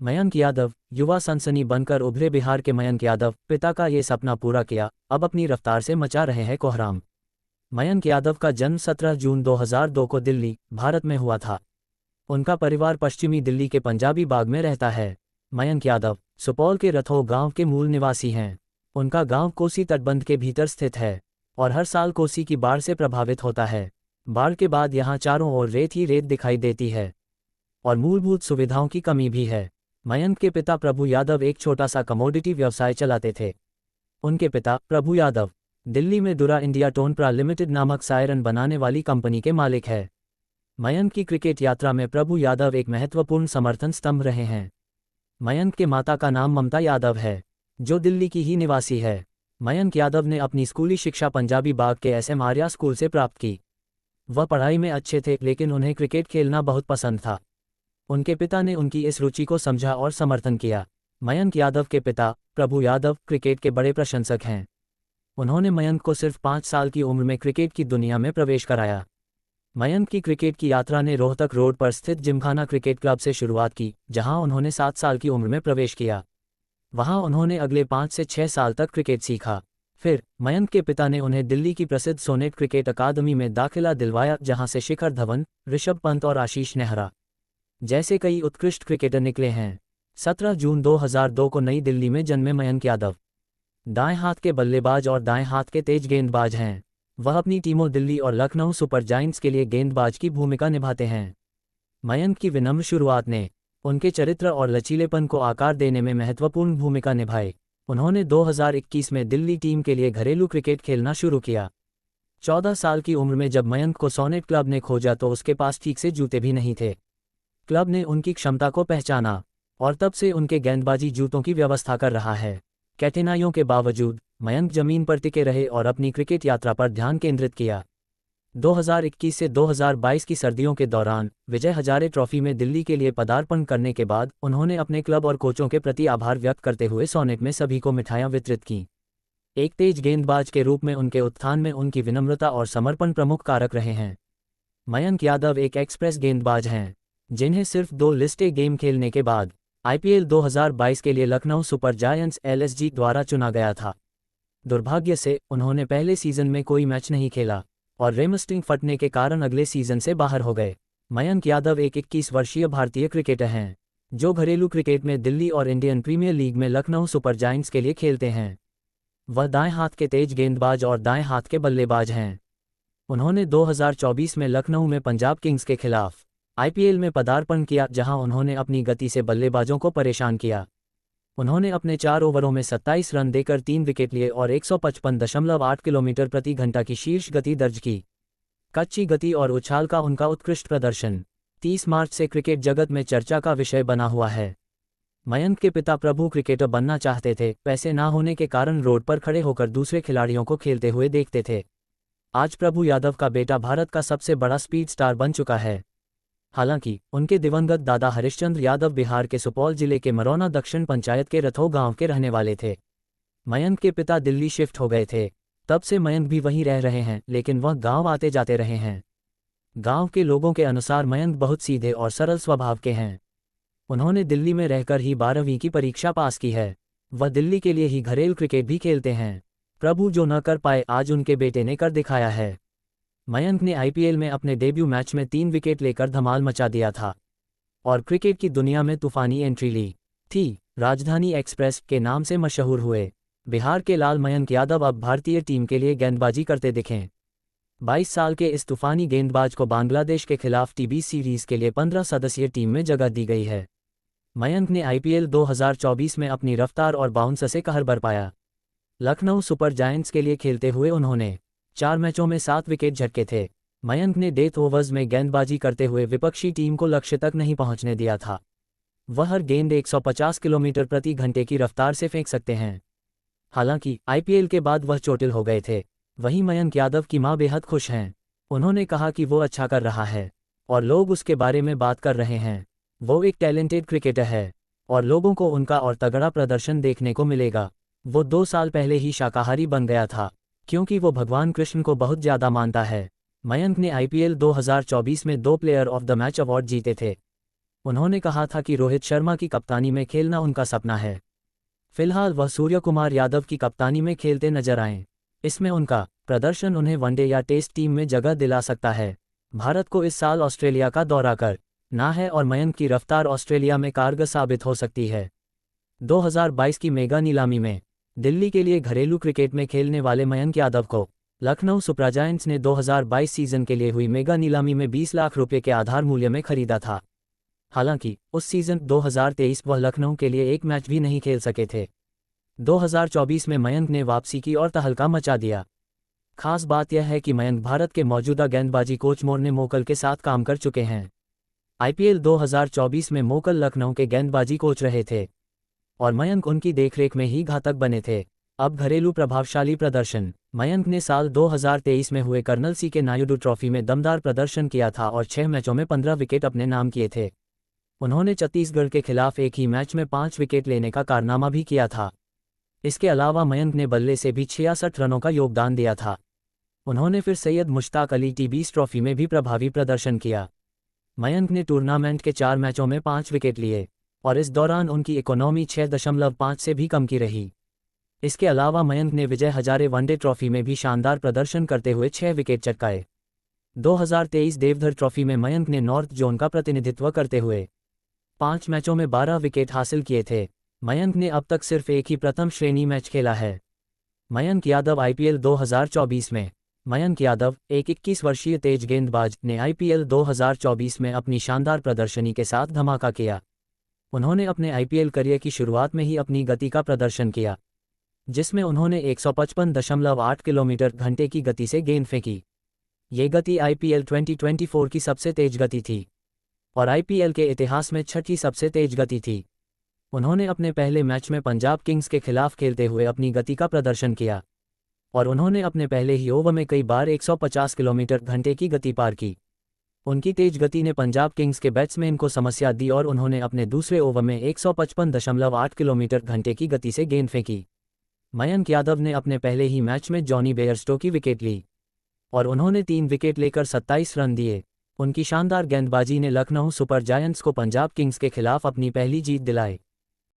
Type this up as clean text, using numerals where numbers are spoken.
मयंक यादव युवा सनसनी बनकर उभरे। बिहार के मयंक यादव पिता का ये सपना पूरा किया, अब अपनी रफ्तार से मचा रहे हैं कोहराम। मयंक यादव का जन्म 17 जून 2002 को दिल्ली, भारत में हुआ था। उनका परिवार पश्चिमी दिल्ली के पंजाबी बाग में रहता है। मयंक यादव सुपौल के रथो गांव के मूल निवासी हैं। उनका गांव कोसी तटबंध के भीतर स्थित है और हर साल कोसी की बाढ़ से प्रभावित होता है। बाढ़ के बाद यहां चारों ओर रेत ही रेत दिखाई देती है और मूलभूत सुविधाओं की कमी भी है। मयंक के पिता प्रभु यादव एक छोटा सा कमोडिटी व्यवसाय चलाते थे। उनके पिता प्रभु यादव दिल्ली में दुरा इंडिया टोनप्रा लिमिटेड नामक सायरन बनाने वाली कंपनी के मालिक है। मयंक की क्रिकेट यात्रा में प्रभु यादव एक महत्वपूर्ण समर्थन स्तंभ रहे हैं। मयंक के माता का नाम ममता यादव है, जो दिल्ली की ही निवासी है। मयंक यादव ने अपनी स्कूली शिक्षा पंजाबी बाग के SM आर्या स्कूल से प्राप्त की। वह पढ़ाई में अच्छे थे, लेकिन उन्हें क्रिकेट खेलना बहुत पसंद था। उनके पिता ने उनकी इस रुचि को समझा और समर्थन किया। मयंक यादव के पिता प्रभु यादव क्रिकेट के बड़े प्रशंसक हैं। उन्होंने मयंक को सिर्फ 5 साल की उम्र में क्रिकेट की दुनिया में प्रवेश कराया। मयंक की क्रिकेट की यात्रा ने रोहतक रोड पर स्थित जिमखाना क्रिकेट क्लब से शुरुआत की, जहां उन्होंने 7 साल की उम्र में प्रवेश किया। वहां उन्होंने अगले 5 से 6 साल तक क्रिकेट सीखा। फिर मयंक के पिता ने उन्हें दिल्ली की प्रसिद्ध सोनेट क्रिकेट अकादमी में दाखिला दिलवाया, जहां से शिखर धवन, ऋषभ पंत और आशीष नेहरा जैसे कई उत्कृष्ट क्रिकेटर निकले हैं। 17 जून 2002 को नई दिल्ली में जन्मे मयंक यादव दाएं हाथ के बल्लेबाज और दाएं हाथ के तेज गेंदबाज हैं। वह अपनी टीमों दिल्ली और लखनऊ सुपर जायंट्स के लिए गेंदबाज की भूमिका निभाते हैं। मयंक की विनम्र शुरुआत ने उनके चरित्र और लचीलेपन को आकार देने में महत्वपूर्ण भूमिका निभाई। उन्होंने 2021 में दिल्ली टीम के लिए घरेलू क्रिकेट खेलना शुरू किया। 14 साल की उम्र में जब मयंक को सोनेट क्लब ने खोजा तो उसके पास ठीक से जूते भी नहीं थे। क्लब ने उनकी क्षमता को पहचाना और तब से उनके गेंदबाजी जूतों की व्यवस्था कर रहा है। कठिनाइयों के बावजूद मयंक जमीन पर टिके रहे और अपनी क्रिकेट यात्रा पर ध्यान केंद्रित किया। 2021 से 2022 की सर्दियों के दौरान विजय हजारे ट्रॉफी में दिल्ली के लिए पदार्पण करने के बाद उन्होंने अपने क्लब और कोचों के प्रति आभार व्यक्त करते हुए सोनेट में सभी को मिठाइयां वितरित की। एक तेज गेंदबाज के रूप में उनके उत्थान में उनकी विनम्रता और समर्पण प्रमुख कारक रहे हैं। मयंक यादव एक एक्सप्रेस गेंदबाज हैं, जिन्हें सिर्फ 2 लिस्टें गेम खेलने के बाद IPL 2022 के लिए लखनऊ सुपर जायंट्स LSG द्वारा चुना गया था। दुर्भाग्य से उन्होंने पहले सीजन में कोई मैच नहीं खेला और रेमस्टिंग फटने के कारण अगले सीजन से बाहर हो गए। मयंक यादव एक 21 वर्षीय भारतीय क्रिकेटर हैं, जो घरेलू क्रिकेट में दिल्ली और इंडियन प्रीमियर लीग में लखनऊ सुपर जायंट्स के लिए खेलते हैं। वह दाएं हाथ के तेज गेंदबाज और दाएं हाथ के बल्लेबाज हैं। उन्होंने 2024 में लखनऊ में पंजाब किंग्स के खिलाफ IPL में पदार्पण किया, जहां उन्होंने अपनी गति से बल्लेबाजों को परेशान किया। उन्होंने अपने 4 ओवरों में 27 रन देकर 3 विकेट लिए और 155.8 किलोमीटर प्रति घंटा की शीर्ष गति दर्ज की। कच्ची गति और उछाल का उनका उत्कृष्ट प्रदर्शन 30 मार्च से क्रिकेट जगत में चर्चा का विषय बना हुआ है। मयंक के पिता प्रभु क्रिकेटर बनना चाहते थे, पैसे ना होने के कारण रोड पर खड़े होकर दूसरे खिलाड़ियों को खेलते हुए देखते थे। आज प्रभु यादव का बेटा भारत का सबसे बड़ा स्पीड स्टार बन चुका है। हालांकि उनके दिवंगत दादा हरिश्चंद्र यादव बिहार के सुपौल जिले के मरौना दक्षिण पंचायत के रथो गांव के रहने वाले थे। मयंक के पिता दिल्ली शिफ्ट हो गए थे, तब से मयंक भी वहीं रह रहे हैं, लेकिन वह गांव आते जाते रहे हैं। गांव के लोगों के अनुसार मयंक बहुत सीधे और सरल स्वभाव के हैं। उन्होंने दिल्ली में रहकर ही 12वीं की परीक्षा पास की है। वह दिल्ली के लिए ही घरेलू क्रिकेट भी खेलते हैं। प्रभु जो न कर पाए, आज उनके बेटे ने कर दिखाया है। मयंक ने IPL में अपने डेब्यू मैच में 3 विकेट लेकर धमाल मचा दिया था और क्रिकेट की दुनिया में तूफानी एंट्री ली थी। राजधानी एक्सप्रेस के नाम से मशहूर हुए बिहार के लाल मयंक यादव अब भारतीय टीम के लिए गेंदबाजी करते दिखें। 22 साल के इस तूफानी गेंदबाज को बांग्लादेश के खिलाफ TB सीरीज के लिए 15 सदस्यीय टीम में जगह दी गई है। मयंक ने IPL 2024 में अपनी रफ्तार और बाउंस से कहर बरपाया। लखनऊ सुपर जायंट्स के लिए खेलते हुए उन्होंने 4 मैचों में 7 विकेट झटके थे। मयंक ने डेथ ओवर्स में गेंदबाजी करते हुए विपक्षी टीम को लक्ष्य तक नहीं पहुंचने दिया था। वह हर गेंद 150 किलोमीटर प्रति घंटे की रफ्तार से फेंक सकते हैं। हालांकि IPL के बाद वह चोटिल हो गए थे। वहीं मयंक यादव की मां बेहद खुश हैं। उन्होंने कहा कि वो अच्छा कर रहा है और लोग उसके बारे में बात कर रहे हैं। वो एक टैलेंटेड क्रिकेटर है और लोगों को उनका और तगड़ा प्रदर्शन देखने को मिलेगा। वो 2 साल पहले ही शाकाहारी बन गया था, क्योंकि वो भगवान कृष्ण को बहुत ज़्यादा मानता है। मयंक ने IPL 2024 में 2 player of the match award जीते थे। उन्होंने कहा था कि रोहित शर्मा की कप्तानी में खेलना उनका सपना है। फिलहाल वह सूर्यकुमार यादव की कप्तानी में खेलते नजर आएं। इसमें उनका प्रदर्शन उन्हें वनडे या टेस्ट टीम में जगह दिला सकता है। भारत को इस साल ऑस्ट्रेलिया का दौरा करना है और मयंक की रफ्तार ऑस्ट्रेलिया में कारगर साबित हो सकती है। 2022 की मेगा नीलामी में दिल्ली के लिए घरेलू क्रिकेट में खेलने वाले मयंक यादव को लखनऊ सुपर जायंट्स ने 2022 सीजन के लिए हुई मेगा नीलामी में 20 लाख रुपये के आधार मूल्य में खरीदा था। हालांकि उस सीजन 2023 वह लखनऊ के लिए एक मैच भी नहीं खेल सके थे। 2024 में मयंक ने वापसी की और तहलका मचा दिया। खास बात यह है कि मयंक भारत के मौजूदा गेंदबाजी कोच मोर्ने मोकल के साथ काम कर चुके हैं। आईपीएल 2024 में मोकल लखनऊ के गेंदबाजी कोच रहे थे और मयंक उनकी देखरेख में ही घातक बने थे। अब घरेलू प्रभावशाली प्रदर्शन। मयंक ने साल 2023 में हुए कर्नल सी के नायडू ट्रॉफी में दमदार प्रदर्शन किया था और 6 मैचों में 15 विकेट अपने नाम किए थे। उन्होंने छत्तीसगढ़ के खिलाफ एक ही मैच में 5 विकेट लेने का कारनामा भी किया था। इसके अलावा मयंक ने बल्ले से भी 66 रनों का योगदान दिया था। उन्होंने फिर सैयद मुश्ताक अली टी20 ट्रॉफी में भी प्रभावी प्रदर्शन किया। मयंक ने टूर्नामेंट के 4 मैचों में 5 विकेट लिए और इस दौरान उनकी इकोनॉमी 6.5 से भी कम की रही। इसके अलावा मयंक ने विजय हजारे वनडे ट्रॉफी में भी शानदार प्रदर्शन करते हुए 6 विकेट चटकाए। 2023 देवधर ट्रॉफी में मयंक ने नॉर्थ जोन का प्रतिनिधित्व करते हुए 5 मैचों में 12 विकेट हासिल किए थे। मयंक ने अब तक सिर्फ एक ही प्रथम श्रेणी मैच खेला है। मयंक यादव आईपीएल 2024 में मयंक यादव, एक 21 वर्षीय तेज गेंदबाज, ने आईपीएल 2024 में अपनी शानदार प्रदर्शनी के साथ धमाका किया। उन्होंने अपने आईपीएल करियर की शुरुआत में ही अपनी गति का प्रदर्शन किया, जिसमें उन्होंने 155.8 किलोमीटर घंटे की गति से गेंद फेंकी। ये गति आईपीएल 2024 की सबसे तेज गति थी और आईपीएल के इतिहास में छठी सबसे तेज गति थी। उन्होंने अपने पहले मैच में पंजाब किंग्स के खिलाफ खेलते हुए अपनी गति का प्रदर्शन किया और उन्होंने अपने पहले ही ओवर में कई बार 150 किलोमीटर घंटे की गति पार की। उनकी तेज गति ने पंजाब किंग्स के बैट्समैन को समस्या दी और उन्होंने अपने दूसरे ओवर में 155.8 किलोमीटर घंटे की गति से गेंद फेंकी। मयंक यादव ने अपने पहले ही मैच में जॉनी बेयरस्टो की विकेट ली और उन्होंने 3 विकेट लेकर 27 रन दिए। उनकी शानदार गेंदबाजी ने लखनऊ सुपर जायंट्स को पंजाब किंग्स के खिलाफ अपनी पहली जीत दिलाई।